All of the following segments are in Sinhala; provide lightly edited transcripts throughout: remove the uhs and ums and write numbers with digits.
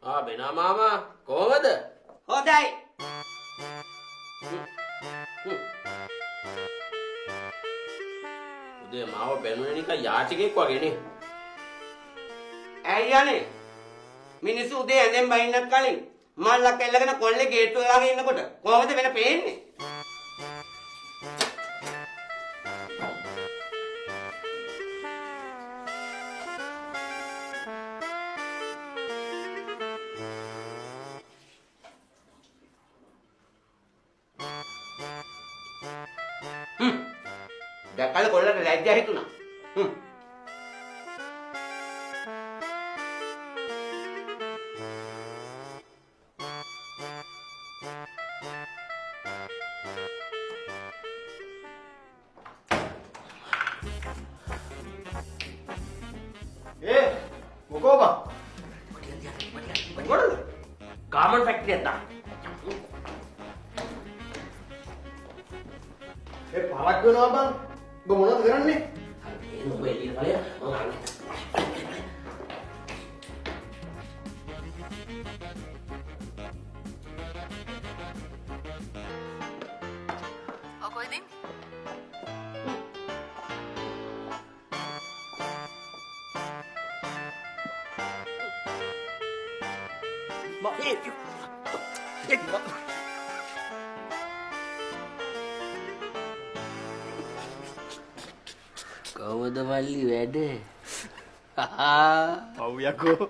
බෙනා මාමා කොහමද? හොඳයි. උදේ මාව බැනුනේ නිකන් යාචකෙක් වගේ නේ. ඇයි යන්නේ? මිනිස්සු උදේ ඇඳෙන් බහින්නත් කලින් මල්ලක් එල්ලගෙන කොල්ලේ ගේට්ටුව ළඟ ඉන්නකොට කොහොමද වෙන පේන්නේ? දැක්කල කොල්ලට ලැජ්ජා හිතුණා. මොකෝ බං? මොකටද? ගාමන් ෆැක්ටරි එකක් දාන්න. පාවක් වෙනවා බං. ඔබ මොනවද කරන්නේ? උඹ එළියට බලය මම කොහෙද ඉන්නේ? කොහොමද මල්ලි වැඩ? පව් යකෝ.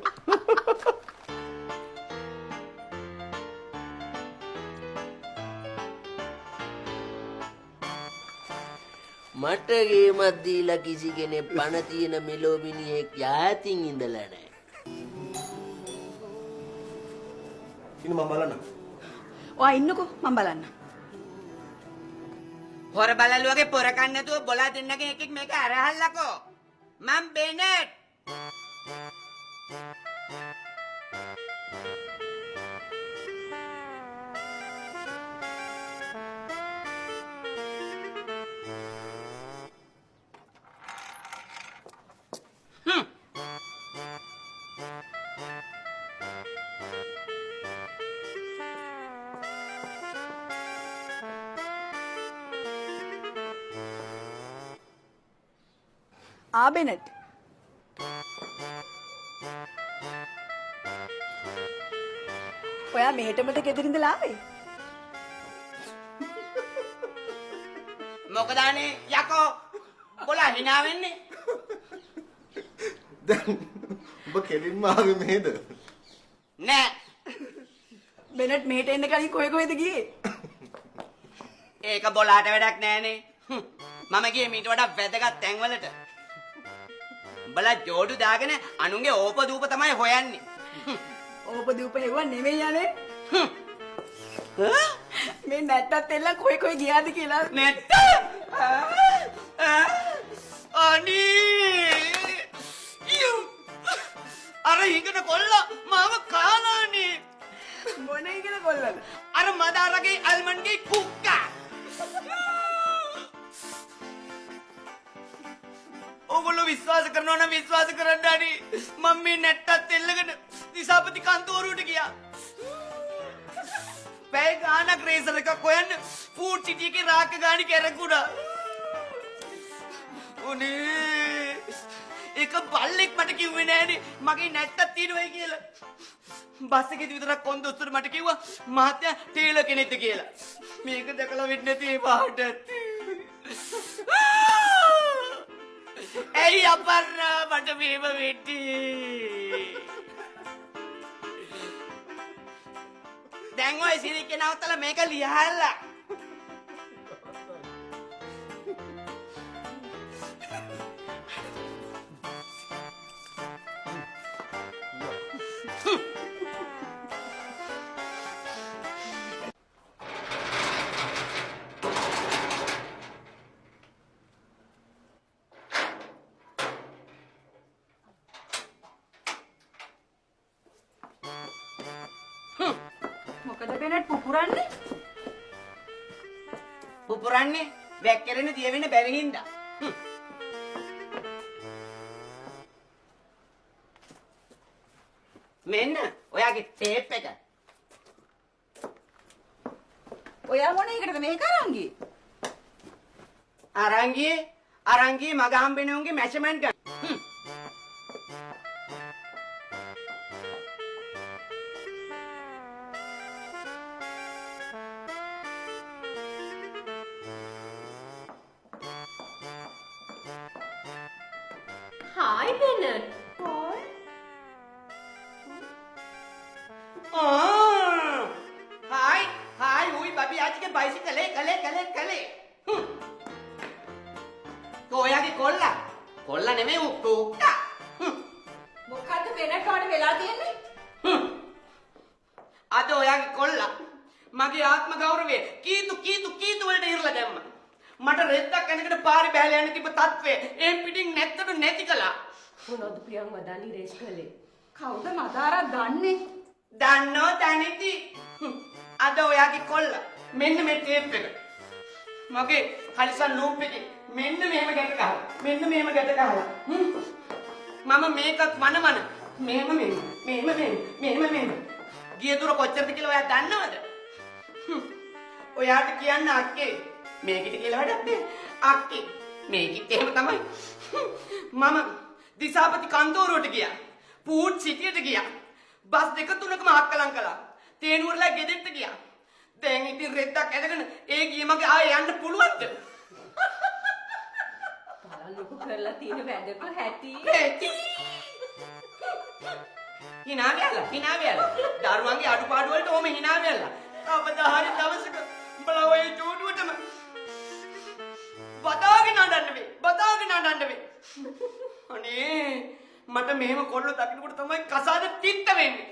මට ගේමක් දීලා කිසි කෙනෙක් පණ තියෙන මෙලෝ මිනිහෙක් යාතින් ඉඳලා නැහැ. ඉන්න මම බලන්න. ඔයා ඉන්නකෝ මම බලන්න. හොර බලලු වගේ පොර කන්න නැතුව බොලා දෙන්නගෙන් එකෙක් මේක අරහල්ලකෝ. මම බෙනෙට්. බෙනට්. ඔයා මෙහෙටමද ගෙදර ඉඳලා ආවේ? මොකද අනේ යකෝ බොලා hina වෙන්නේ? දැන් ඔබ කෙලින්ම ආවේ මෙහෙද? නෑ. බෙනට් මෙහෙට එන්න කලින් කොහෙද ගියේ? ඒක බොලාට වැඩක් නෑනේ. මම ගියේ මීට වඩා වැදගත් තැන්වලට. උඹලා ජෝඩු දාගෙන අනුන්ගේ ඕප දූප තමයි හොයන්නේ. ඕප දූප හෙව්ව නෙමෙයි යන්නේ. මේ නැට්ටත් එල්ල කොයි ගියාද කියලා. නැට්ට? අනේ! අර හිඟන කොල්ලා මාව කාලානේ. මොන ඉගෙන කොල්ලද? අර මදාරගේ අල්මන්ගේ කුක්කා. ඔගොල්ලෝ විශ්වාස කරනවා නම් විශ්වාස කරන්න අනි. මම මේ නැට්ටත් එල්ලගෙන දිසාපති කන්තෝරුවට ගියා. පැය ගානක් රේසර් එකක් හොයන්න ෆූඩ් සිටි එකේ රාක්ක ගානි කැරකුණා. උනේ එක බල්ලෙක් මට කිව්වේ නෑනේ මගේ නැට්ටක් තියෙනවයි කියලා. බස් එකේදී විතරක් කොන්දොස්තර මට කිව්වා මහත්තයා ටේලර් කෙනෙක්ද කියලා. මේක දැකලා වෙන්නේ නැති ඒ පාටත්. ඇයි අපර්ණා මට මේව වෙන්නේ? දැන් ඔය සිරිකේ නවත්තලා මේක ලියහල්ලා. මොකද බෙනට් පුපුරන්නේ? පුපුරන්නේ වැක්කෙරෙන දියවෙන බැරි හින්දා. මෙන්න ඔයාගේ ටේප් එක. ඔයා මොන එකටද මේක අරන් ගියේ? අරංගියේ මග හම්බෙන උන්ගේ මැෂර්මන්ට් ගන්න. Hi, Bennett. हाय हुई बाबी आज के बाइसी कले तो ඔයාගේ කොල්ලා නෙමෙයි උක්කා මොකද්ද වෙනට වඩ වෙලා තියෙන්නේ? අද ඔයාගේ කොල්ලා මගේ ආත්ම ගෞරවය කීතු වලට ඉරලා දැම්මා මට රෙද්දක් ඇනකට පාරේ බැලලා යන්න තිබ්බ තත්ත්වය ඒ පිටින් නැත්තට නැති කළා මොනවද ප්‍රියං මදානි රේස් කළේ? කවුද මදාරා දන්නේ? දන්නෝ දැනිති අද ඔයාගේ කොල්ලා මෙන්න මේ ටේප් එක මගේ කලිසම් ලූප් එකේ මෙන්න මෙහෙම ගැට ගහලා මම මේකත් මනමන මෙහෙම ගිය දුර කොච්චරද කියලා ඔයා දන්නවද ඔයාට කියන්න අක්කේ මේකිට කියලා වැඩක් නෑ අක්කේ මේකිට එහෙම තමයි මම දිසාපති කන්තෝරුවට ගියා පූට් සිටියට ගියා බස් දෙක තුනකම අක්කලං කළා තේනුවරලා ගෙදෙට්ට ගියා දැන් ඉතින් රෙද්දක් ඇදගෙන ඒ ගිය මගේ ආයෙ යන්න පුළුවන්ද බලන්නකො කරලා තියෙන වැඩක හැටි. හිනා වෙලා දරුවන්ගේ අඩුපාඩු වලට ඕම හිනා වෙලා කවදා හරි දවසක උඹලා ඔය චූටුවටම බදාගෙන අඬන්න වේ අනේ මට මෙහෙම කොල්ල දකින්නකොට තමයි කසාද තිත්ත වෙන්නේ